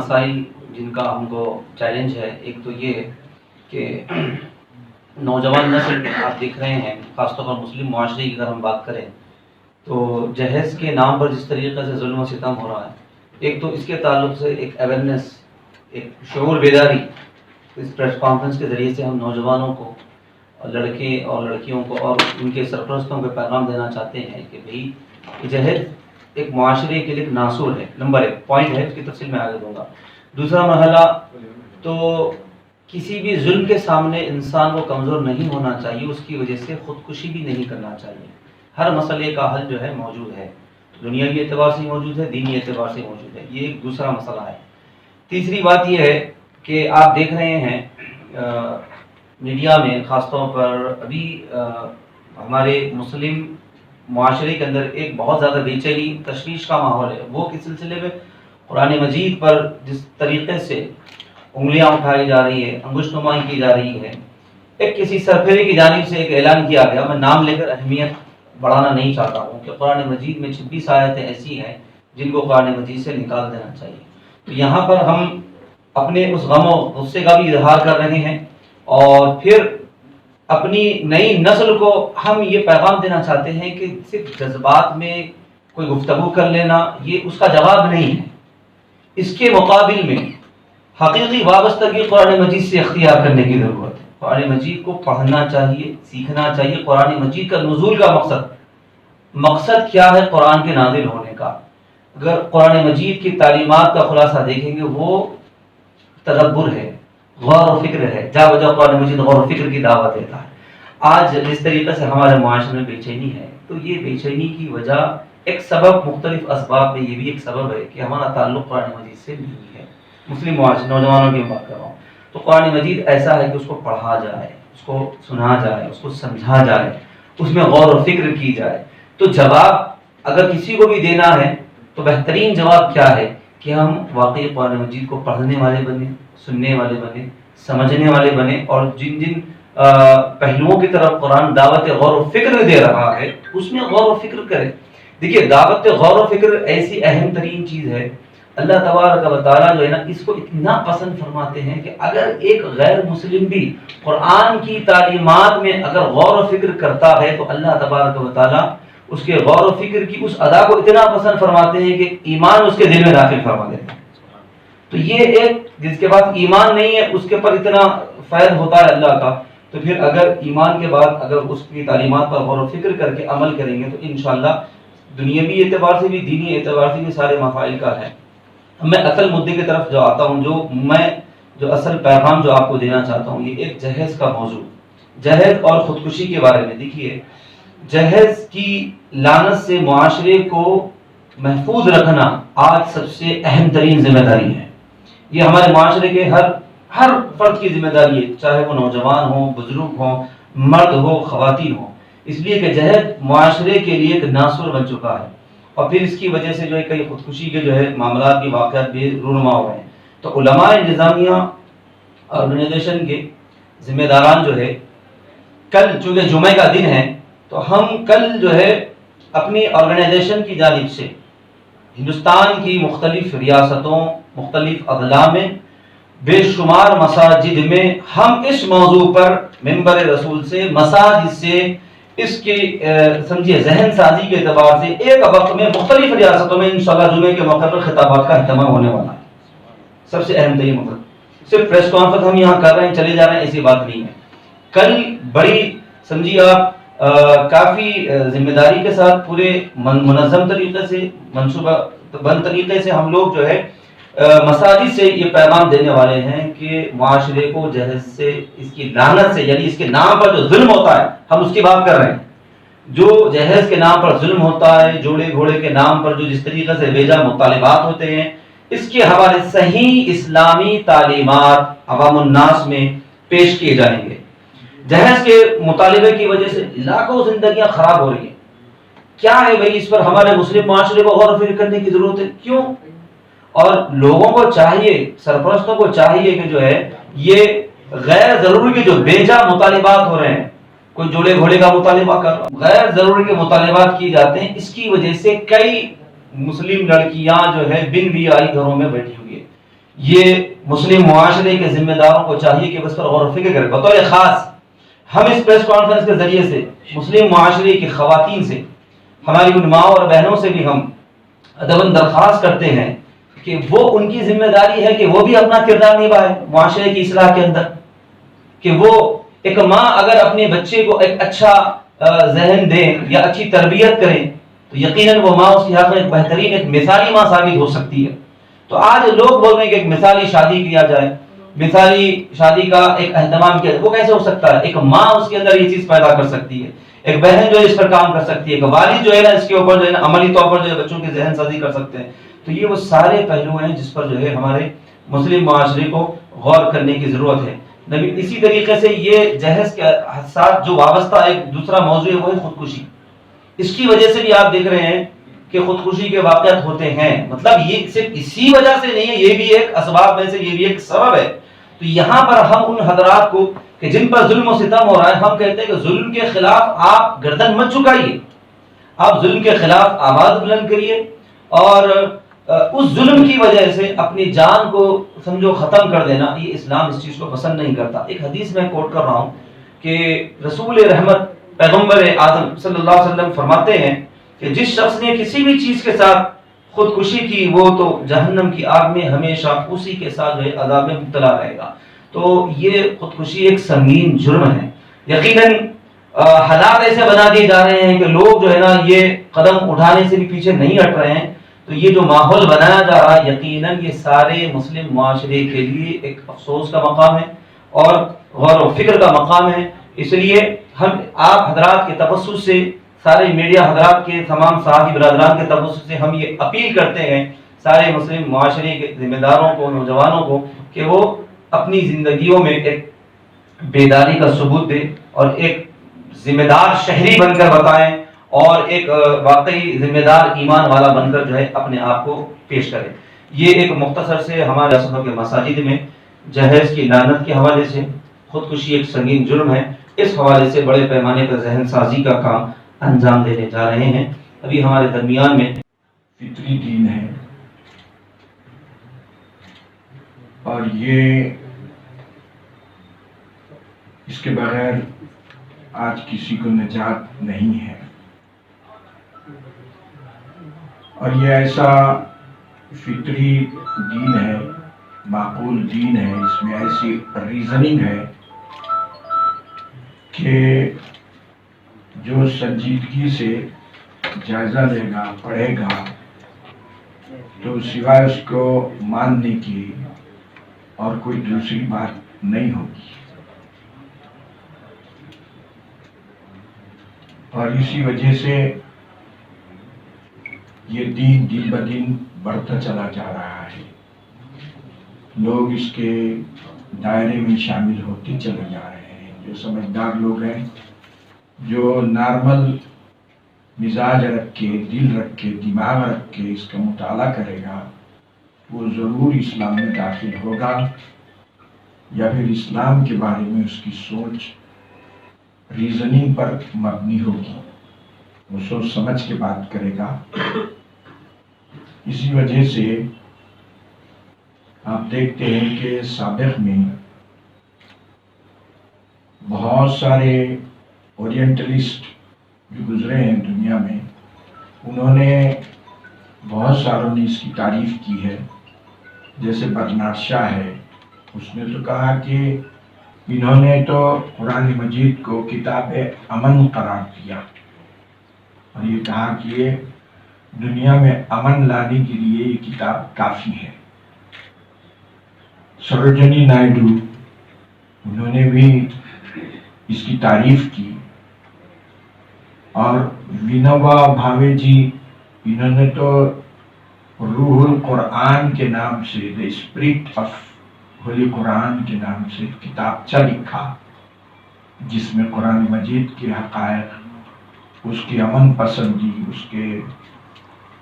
مسائل جن کا ہم کو چیلنج ہے، ایک تو یہ کہ نوجوان نسل میں آپ دیکھ رہے ہیں، خاص طور پر مسلم معاشرے کی اگر ہم بات کریں تو جہیز کے نام پر جس طریقے سے ظلم و ستم ہو رہا ہے، ایک تو اس کے تعلق سے ایک اویئرنیس، ایک شعور بیداری اس پریس کانفرنس کے ذریعے سے ہم نوجوانوں کو، لڑکے اور لڑکیوں کو اور ان کے سرپرستوں کو پیغام دینا چاہتے ہیں کہ بھئی جہیز ایک معاشرے کے لیے ایک ناسور ہے، نمبر ایک پوائنٹ ہے، اس کی تفصیل میں آگے دوں گا۔ دوسرا مرحلہ تو کسی بھی ظلم کے سامنے انسان کو کمزور نہیں ہونا چاہیے، اس کی وجہ سے خودکشی بھی نہیں کرنا چاہیے۔ ہر مسئلے کا حل جو ہے موجود ہے، دنیاوی اعتبار سے موجود ہے، دینی اعتبار سے موجود ہے، یہ ایک دوسرا مسئلہ ہے۔ تیسری بات یہ ہے کہ آپ دیکھ رہے ہیں میڈیا میں خاص طور پر ابھی ہمارے مسلم معاشرے کے اندر ایک بہت زیادہ بے چینی تشویش کا ماحول ہے، وہ کس سلسلے میں قرآن مجید پر جس طریقے سے انگلیاں اٹھائی جا رہی ہے، انگشت نمائی کی جا رہی ہے۔ ایک کسی سرفرے کی جانب سے ایک اعلان کیا گیا، میں نام لے کر اہمیت بڑھانا نہیں چاہتا ہوں، کہ قرآن مجید میں 26 آیتیں ایسی ہیں جن کو قرآن مجید سے نکال دینا چاہیے۔ تو یہاں پر ہم اپنے اس غم و غصے کا بھی اظہار کر رہے ہیں، اور پھر اپنی نئی نسل کو ہم یہ پیغام دینا چاہتے ہیں کہ صرف جذبات میں کوئی گفتگو کر لینا یہ اس کا جواب نہیں ہے، اس کے مقابل میں حقیقی وابستگی قرآن مجید سے اختیار کرنے کی ضرورت ہے۔ قرآن مجید کو پڑھنا چاہیے، سیکھنا چاہیے۔ قرآن مجید کا نزول کا مقصد کیا ہے؟ قرآن کے نازل ہونے کا۔ اگر قرآن مجید کی تعلیمات کا خلاصہ دیکھیں گے، وہ تدبر ہے، غور و فکر ہے، جا بجا قرآن مجید غور و فکر کی دعوت دیتا ہے۔ آج جس طریقے سے ہمارے معاشرے میں بے چینی ہے، تو یہ بے چینی کی وجہ ایک سبب، مختلف اسباب میں یہ بھی ایک سبب ہے کہ ہمارا تعلق قرآن مجید سے نہیں ہے۔ مسلم معاشرے نوجوانوں کی بات کر رہا ہوں، تو قرآن مجید ایسا ہے کہ اس کو پڑھا جائے، اس کو سنا جائے، اس کو سمجھا جائے، اس میں غور و فکر کی جائے۔ تو جواب اگر کسی کو بھی دینا ہے تو بہترین جواب کیا ہے کہ ہم واقعی قرآن مجید کو پڑھنے والے بنیں، سننے والے بنیں، سمجھنے والے بنیں، اور جن جن پہلوؤں کی طرف قرآن دعوت غور و فکر دے رہا ہے اس میں غور و فکر کریں۔ دیکھیے، دعوت غور و فکر ایسی اہم ترین چیز ہے، اللہ تبارک و تعالیٰ جو ہے نا اس کو اتنا پسند فرماتے ہیں کہ اگر ایک غیر مسلم بھی قرآن کی تعلیمات میں اگر غور و فکر کرتا ہے تو اللہ تبارک و تعالیٰ اس کے غور و فکر کی اس ادا کو اتنا پسند فرماتے ہیں کہ ایمان اس کے دل میں داخل فرما دیتے ہیں۔ تو یہ ایک جس کے پاس ایمان نہیں ہے اس کے پر اتنا فیض ہوتا ہے اللہ کا، تو پھر اگر ایمان کے بعد اگر اس کی تعلیمات پر غور و فکر کر کے عمل کریں گے تو انشاءاللہ دنیاوی اعتبار سے بھی دینی اعتبار سے بھی سارے مسائل کا ہے۔ میں اصل مدعے کی طرف جو آتا ہوں، جو اصل پیغام جو آپ کو دینا چاہتا ہوں، یہ ایک جہیز کا موضوع، جہیز اور خودکشی کے بارے میں۔ دیکھیے، جہیز کی لعنت سے معاشرے کو محفوظ رکھنا آج سب سے اہم ترین ذمہ داری ہے۔ یہ ہمارے معاشرے کے ہر فرد کی ذمہ داری ہے، چاہے وہ نوجوان ہو، بزرگ ہو، مرد ہو، خواتین ہو، اس لیے کہ جہیز معاشرے کے لیے ایک ناسور بن چکا ہے، اور پھر اس کی وجہ سے جو ہے کئی خودکشی کے جو ہے معاملات کی واقعات بھی رونما ہو رہے ہیں۔ تو علماء انتظامیہ آرگنائزیشن کے ذمہ داران جو ہے، کل چونکہ جمعہ کا دن ہے تو ہم کل جو ہے اپنی آرگنائزیشن کی جانب سے ہندوستان کی مختلف ریاستوں، مختلف اضلاع میں بے شمار مساجد میں ہم اس موضوع پر منبر رسول سے، مساجد سے اس کی سمجھیے ذہن سازی کے اعتبار سے ایک وقت میں مختلف ریاستوں میں انشاءاللہ جمعے کے موقع پر خطابات کا اہتمام ہونے والا ہے۔ سب سے اہم ترین مقصد، صرف پریس کانفرنس ہم یہاں کر رہے ہیں، چلے جا رہے ہیں، ایسی بات نہیں ہے۔ کل بڑی سمجھیے آپ کافی ذمہ داری کے ساتھ پورے منظم طریقے سے، منصوبہ بند طریقے سے ہم لوگ جو ہے مساجد سے یہ پیغام دینے والے ہیں کہ معاشرے کو جہیز سے، اس کی لعنت سے، یعنی اس کے نام پر جو ظلم ہوتا ہے، ہم اس کی بات کر رہے ہیں۔ جو جہیز کے نام پر ظلم ہوتا ہے، جوڑے گھوڑے کے نام پر جو جس طریقے سے بیجا مطالبات ہوتے ہیں، اس کے حوالے صحیح اسلامی تعلیمات عوام الناس میں پیش کیے جائیں گے۔ جہیز کے مطالبے کی وجہ سے لاکھوں زندگیاں خراب ہو رہی ہیں۔ کیا ہے بھائی، اس پر ہمارے مسلم معاشرے کو غور و فکر کرنے کی ضرورت ہے۔ کیوں؟ اور لوگوں کو چاہیے، سرپرستوں کو چاہیے کہ جو ہے یہ غیر ضروری کے جو بیجا مطالبات ہو رہے ہیں، کوئی جوڑے گھوڑے کا مطالبہ کر رہا ہے، غیر ضروری کے مطالبات کیے جاتے ہیں، اس کی وجہ سے کئی مسلم لڑکیاں جو ہے بن بیاہی گھروں میں بیٹھی ہوئی ہے۔ یہ مسلم معاشرے کے ذمہ داروں کو چاہیے کہ بس پر غور و فکر کریں. بطور خاص ہم اس پریس کانفرنس کے ذریعے سے مسلم معاشرے کی خواتین سے، ہماری ان ماں اور بہنوں سے بھی ہم ادباً درخواست کرتے ہیں کہ وہ ان کی ذمہ داری ہے کہ وہ بھی اپنا کردار نبھائے معاشرے کی اصلاح کے اندر. کہ وہ ایک ماں اگر اپنے بچے کو ایک اچھا ذہن دیں یا اچھی تربیت کریں تو یقیناً وہ ماں اس کے حق میں ایک بہترین ایک مثالی ماں ثابت ہو سکتی ہے. تو آج لوگ بول رہے ہیں کہ ایک مثالی شادی کیا جائے، مثالی شادی کا ایک اہتمام کیا جائے. وہ کیسے ہو سکتا ہے؟ ایک ماں اس کے اندر یہ چیز پیدا کر سکتی ہے، ایک بہن جو ہے اس پر کام کر سکتی ہے، ایک والد جو ہے نا اس کے اوپر جو ہے نا عملی طور پر جو ہے بچوں کی ذہن سازی کر سکتے ہیں. تو یہ وہ سارے پہلو ہیں جس پر جو ہے ہمارے مسلم معاشرے کو غور کرنے کی ضرورت ہے. اسی طریقے سے یہ جہیز کے ساتھ جو وابستہ ایک دوسرا موضوع ہے وہ ہے خودکشی. اس کی وجہ سے بھی آپ دیکھ رہے ہیں کہ خودکشی کے واقعات ہوتے ہیں. مطلب یہ صرف اسی وجہ سے نہیں ہے، یہ بھی ایک اسباب میں سے، یہ بھی ایک سبب ہے. تو یہاں پر ہم ان حضرات کو کہ جن پر ظلم و ستم ہو رہا ہے، ہم کہتے ہیں کہ ظلم کے خلاف آپ گردن مت جھکائیے، آپ ظلم کے خلاف آواز بلند کریے. اور اس ظلم کی وجہ سے اپنی جان کو سمجھو ختم کر دینا، یہ اسلام اس چیز کو پسند نہیں کرتا. ایک حدیث میں کوٹ کر رہا ہوں کہ رسول رحمت پیغمبر اعظم صلی اللہ علیہ وسلم فرماتے ہیں کہ جس شخص نے کسی بھی چیز کے ساتھ خودکشی کی وہ تو جہنم کی آگ میں ہمیشہ اسی کے ساتھ جو ہے عذاب میں مبتلا رہے گا. تو یہ خودکشی ایک سنگین جرم ہے. یقیناً حالات ایسے بنا دیے جا رہے ہیں کہ لوگ جو ہے نا یہ قدم اٹھانے سے بھی پیچھے نہیں ہٹ رہے ہیں. تو یہ جو ماحول بنایا جا رہا ہے یقیناً یہ سارے مسلم معاشرے کے لیے ایک افسوس کا مقام ہے اور غور و فکر کا مقام ہے. اس لیے ہم آپ حضرات کے تبسط سے، سارے میڈیا حضرات کے، تمام صحافی برادران کے تبسط سے ہم یہ اپیل کرتے ہیں سارے مسلم معاشرے کے ذمہ داروں کو، نوجوانوں کو، کہ وہ اپنی زندگیوں میں ایک بیداری کا ثبوت دیں اور ایک ذمہ دار شہری بن کر بتائیں اور ایک واقعی ذمہ دار ایمان والا بن کر جو ہے اپنے آپ کو پیش کریں. یہ ایک مختصر سے ہمارے ریاستوں کے مساجد میں جہیز کی لعنت کے حوالے سے، خودکشی ایک سنگین جرم ہے، اس حوالے سے بڑے پیمانے پر ذہن سازی کا کام انجام دینے جا رہے ہیں. ابھی ہمارے درمیان میں فطری دین ہے اور یہ اس کے بغیر آج کسی کو نجات نہیں ہے. اور یہ ایسا فطری دین ہے، معقول دین ہے، اس میں ایسی ریزننگ ہے کہ جو سنجیدگی سے جائزہ لے گا، پڑھے گا، تو سوائے اس کو ماننے کی اور کوئی دوسری بات نہیں ہوگی. اور اسی وجہ سے یہ دین دن بدن بڑھتا چلا جا رہا ہے. لوگ اس کے دائرے میں شامل ہوتے چلے جا رہے ہیں. جو سمجھدار لوگ ہیں، جو نارمل مزاج رکھ کے، دل رکھ کے، دماغ رکھ کے اس کا مطالعہ کرے گا، وہ ضرور اسلام میں داخل ہوگا، یا پھر اسلام کے بارے میں اس کی سوچ ریزننگ پر مبنی ہوگی، وہ سوچ سمجھ کے بات کرے گا. اسی وجہ سے آپ دیکھتے ہیں کہ سابق میں بہت سارے اورینٹلسٹ جو گزرے ہیں دنیا میں، انہوں نے بہت ساروں نے اس کی تعریف کی ہے. جیسے برنارد شاہ ہے، اس نے تو کہا کہ انہوں نے تو قرآن مجید کو کتاب امن قرار دیا اور یہ کہا کہ یہ دنیا میں امن لانے کے لیے یہ کتاب کافی ہے. سروجنی نائیڈو، انہوں نے بھی اس کی تعریف کی. اور ونوبا بھاوے جی، انہوں نے تو روح القرآن کے نام سے، دا اسپرٹ آف ہولی قرآن کے نام سے کتابچہ لکھا، جس میں قرآن مجید کے حقائق، اس کی امن پسندی، اس کے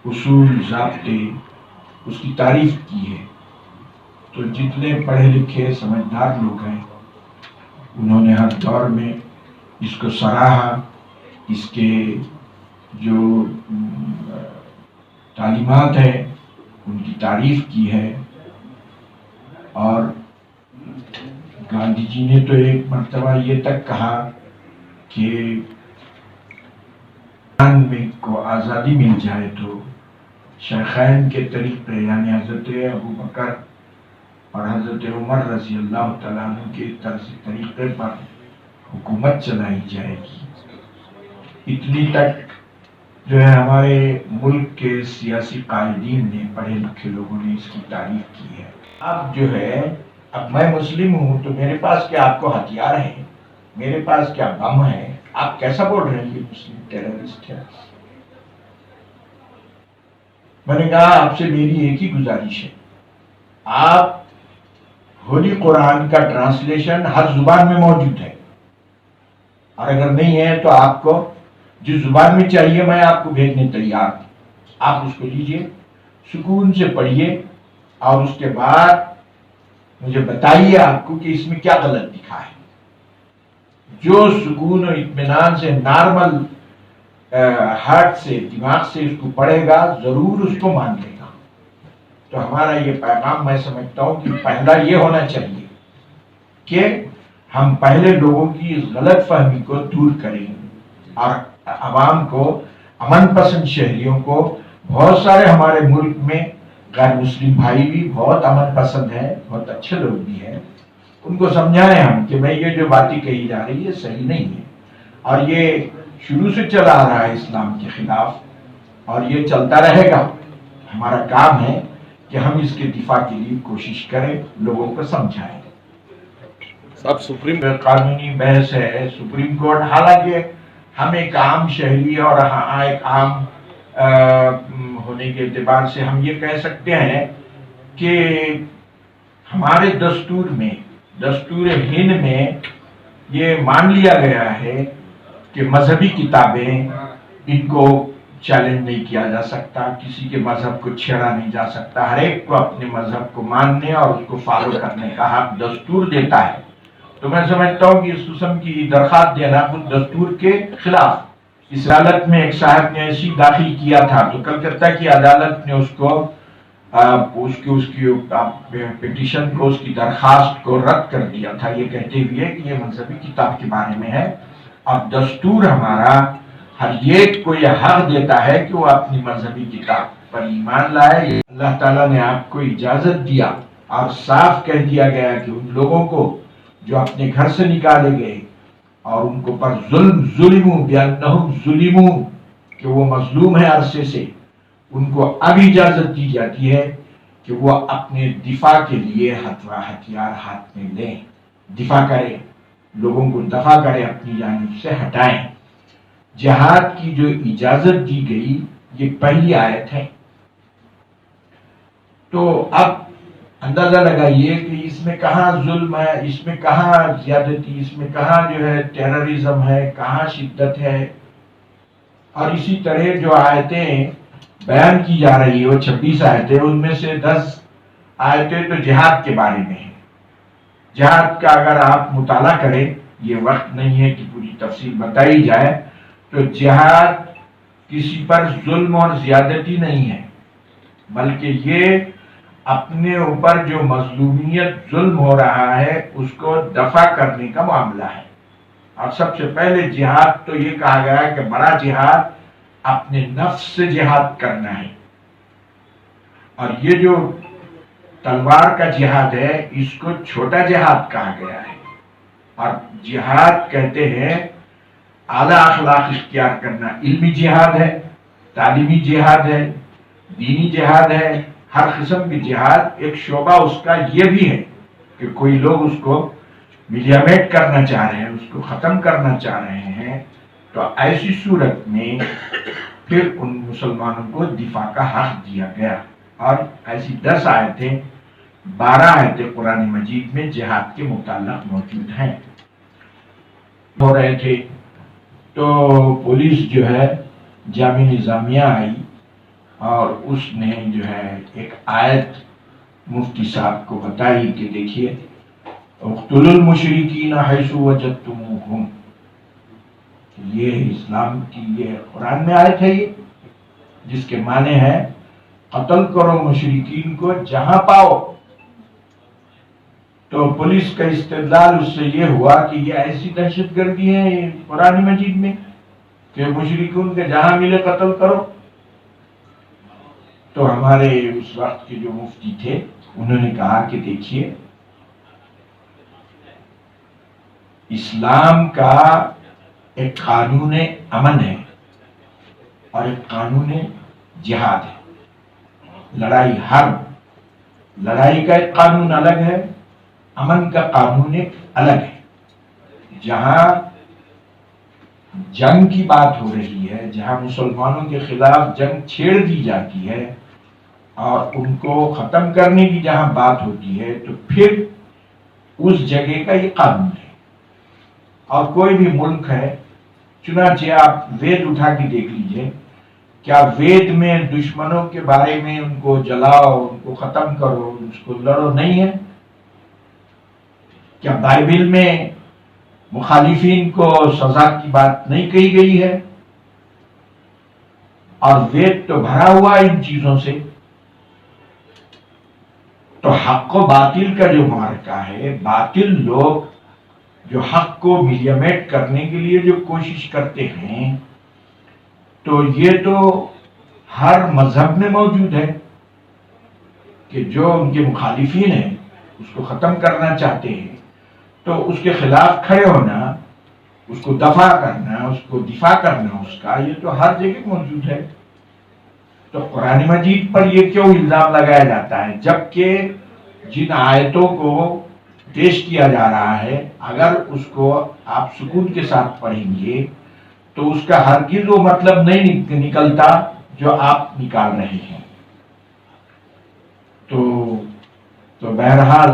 اصول ضابطے، اس کی تعریف کی ہے. تو جتنے پڑھے لکھے سمجھدار لوگ ہیں، انہوں نے ہر دور میں اس کو سراہا، اس کے جو تعلیمات ہیں ان کی تعریف کی ہے. اور گاندھی جی نے تو ایک مرتبہ یہ تک کہا کہ میں کو آزادی مل جائے تو شیخین کے طریقے یعنی حضرت ابو بکر اور حضرت عمر رضی اللہ تعالیٰ عنہ کے طریقے پر حکومت چلائی جائے گی. اتنی تک جو ہے ہمارے ملک کے سیاسی قائدین نے، پڑھے لکھے لوگوں نے اس کی تعریف کی ہے. اب جو ہے اب میں مسلم ہوں تو میرے پاس کیا آپ کو ہتھیار ہے، میرے پاس کیا بم ہے، آپ کیسا بول رہے ہیں یہ مسلم ٹیررسٹ ہے. میں نے کہا آپ سے میری ایک ہی گزارش ہے، آپ ہولی قرآن کا ٹرانسلیشن ہر زبان میں موجود ہے، اور اگر نہیں ہے تو آپ کو جس زبان میں چاہیے میں آپ کو بھیجنے تیار ہوں. آپ اس کو لیجئے، سکون سے پڑھیے، اور اس کے بعد مجھے بتائیے آپ کو کہ اس میں کیا غلط لکھا ہے. جو سکون و اطمینان سے نارمل ہارٹ سے، دماغ سے اس کو پڑھے گا ضرور اس کو مان لے گا. تو ہمارا یہ پیغام میں سمجھتا ہوں کہ پہلا یہ ہونا چاہیے کہ ہم پہلے لوگوں کی اس غلط فہمی کو دور کریں، اور عوام کو، امن پسند شہریوں کو، بہت سارے ہمارے ملک میں غیر مسلم بھائی بھی بہت امن پسند ہیں، بہت اچھے لوگ بھی ہیں، ان کو سمجھائیں ہم کہ بھئی یہ جو باتیں کہی جا رہی ہے صحیح نہیں ہے، اور یہ شروع سے چلا آ رہا ہے اسلام کے خلاف، اور یہ چلتا رہے گا. ہمارا کام ہے کہ ہم اس کے دفاع کے لیے کوشش کریں، لوگوں کو سمجھائیں. اب سپریم قانونی بحث ہے، سپریم کورٹ، حالانکہ ہم ایک عام شہری اور ایک عام ہونے کے اعتبار سے ہم یہ کہہ سکتے ہیں کہ ہمارے دستور میں، دستور ہند میں یہ مان لیا گیا ہے کہ مذہبی کتابیں ان کو چیلنج نہیں کیا جا سکتا، کسی کے مذہب کو چھیڑا نہیں جا سکتا، ہر ایک کو اپنے مذہب کو ماننے اور اس کو فالو کرنے کا حق دستور دیتا ہے. تو میں سمجھتا ہوں کہ اس قسم کی درخواست دینا خود دستور کے خلاف. اس عدالت میں ایک صاحب نے ایسی داخل کیا تھا تو کلکتہ کی عدالت نے اس کی پٹیشن کو، اس کی درخواست کو رد کر دیا تھا، یہ کہتے ہوئے کہ یہ مذہبی کتاب کے بارے میں ہے. اب دستور ہمارا ہر ایک کو یہ حق دیتا ہے کہ وہ اپنی مذہبی کتاب پر ایمان لائے. اللہ تعالیٰ نے آپ کو اجازت دیا، اور صاف کہہ دیا گیا کہ ان لوگوں کو جو اپنے گھر سے نکالے گئے اور ان کو پر ظلموا بأنہم ظلموا، کہ وہ مظلوم ہے عرصے سے، ان کو اب اجازت دی جاتی ہے کہ وہ اپنے دفاع کے لیے ہتھیار ہاتھ میں لیں، دفاع کریں، لوگوں کو دفاع کریں، اپنی جانب سے ہٹائیں. جہاد کی جو اجازت دی گئی یہ پہلی آیت ہے. تو اب اندازہ لگائیے کہ اس میں کہاں ظلم ہے، اس میں کہاں زیادتی، اس میں کہاں جو ہے ٹیررزم ہے، کہاں شدت ہے. اور اسی طرح جو آیتیں بیان کی جا رہی ہے وہ 26 آیتیں، ان میں سے 10 آیتیں تو جہاد کے بارے میں ہیں. جہاد کا اگر آپ مطالعہ کریں، یہ وقت نہیں ہے کہ پوری تفصیل بتائی جائے، تو جہاد کسی پر ظلم اور زیادتی نہیں ہے، بلکہ یہ اپنے اوپر جو مظلومیت، ظلم ہو رہا ہے اس کو دفع کرنے کا معاملہ ہے. اور سب سے پہلے جہاد تو یہ کہا گیا ہے کہ بڑا جہاد اپنے نفس سے جہاد کرنا ہے، اور یہ جو تلوار کا جہاد ہے اس کو چھوٹا جہاد کہا گیا ہے. اور جہاد کہتے ہیں اعلیٰ اخلاق اختیار کرنا، علمی جہاد ہے، تعلیمی جہاد ہے، دینی جہاد ہے، ہر قسم کی جہاد. ایک شعبہ اس کا یہ بھی ہے کہ کوئی لوگ اس کو ملیامیٹ کرنا چاہ رہے ہیں، اس کو ختم کرنا چاہ رہے ہیں، تو ایسی صورت میں پھر ان مسلمانوں کو دفاع کا حق دیا گیا. اور ایسی 10 آیتیں، 12 آیتیں قرآن مجید میں جہاد کے متعلق موجود ہیں. ہو رہے تھے تو پولیس جو ہے جامع نظامیہ آئی اور اس نے جو ہے ایک آیت مفتی صاحب کو بتائی کہ دیکھیے اقتلوا المشرکین حیث وجدتموہم، یہ اسلام کی یہ قرآن میں آیت ہے، یہ جس کے معنی ہے قتل کرو مشرکین کو جہاں پاؤ. تو پولیس کا استدلال اس سے یہ ہوا کہ یہ ایسی دہشت گردی ہے قرآن مجید میں کہ مشرکون کے جہاں ملے قتل کرو. تو ہمارے اس وقت کے جو مفتی تھے انہوں نے کہا کہ دیکھیے اسلام کا ایک قانون امن ہے اور ایک قانون جہاد ہے. لڑائی حرب، لڑائی کا ایک قانون الگ ہے، امن کا قانون ایک الگ ہے. جہاں جنگ کی بات ہو رہی ہے، جہاں مسلمانوں کے خلاف جنگ چھیڑ دی جاتی ہے اور ان کو ختم کرنے کی جہاں بات ہوتی ہے تو پھر اس جگہ کا یہ قانون ہے. اور کوئی بھی ملک ہے، چنانچہ آپ وید اٹھا کے دیکھ لیجئے، کیا وید میں دشمنوں کے بارے میں ان کو جلاؤ، ان کو ختم کرو، اس کو لڑو نہیں ہے؟ کیا بائبل میں مخالفین کو سزا کی بات نہیں کہی گئی ہے؟ اور وید تو بھرا ہوا ان چیزوں سے. تو حق و باطل کا جو معرکہ ہے، باطل لوگ جو حق کو ملیمیٹ کرنے کے لیے جو کوشش کرتے ہیں، تو یہ تو ہر مذہب میں موجود ہے کہ جو ان کے مخالفین ہیں اس کو ختم کرنا چاہتے ہیں تو اس کے خلاف کھڑے ہونا، اس کو دفاع کرنا، اس کو دفاع کرنا اس کا، یہ تو ہر جگہ موجود ہے. تو قرآن مجید پر یہ کیوں الزام لگایا جاتا ہے جبکہ جن آیتوں کو پیش کیا جا رہا ہے اگر اس کو آپ سکون کے ساتھ پڑھیں گے تو اس کا ہرگز وہ مطلب نہیں نکلتا جو آپ نکال رہے ہیں. تو بہرحال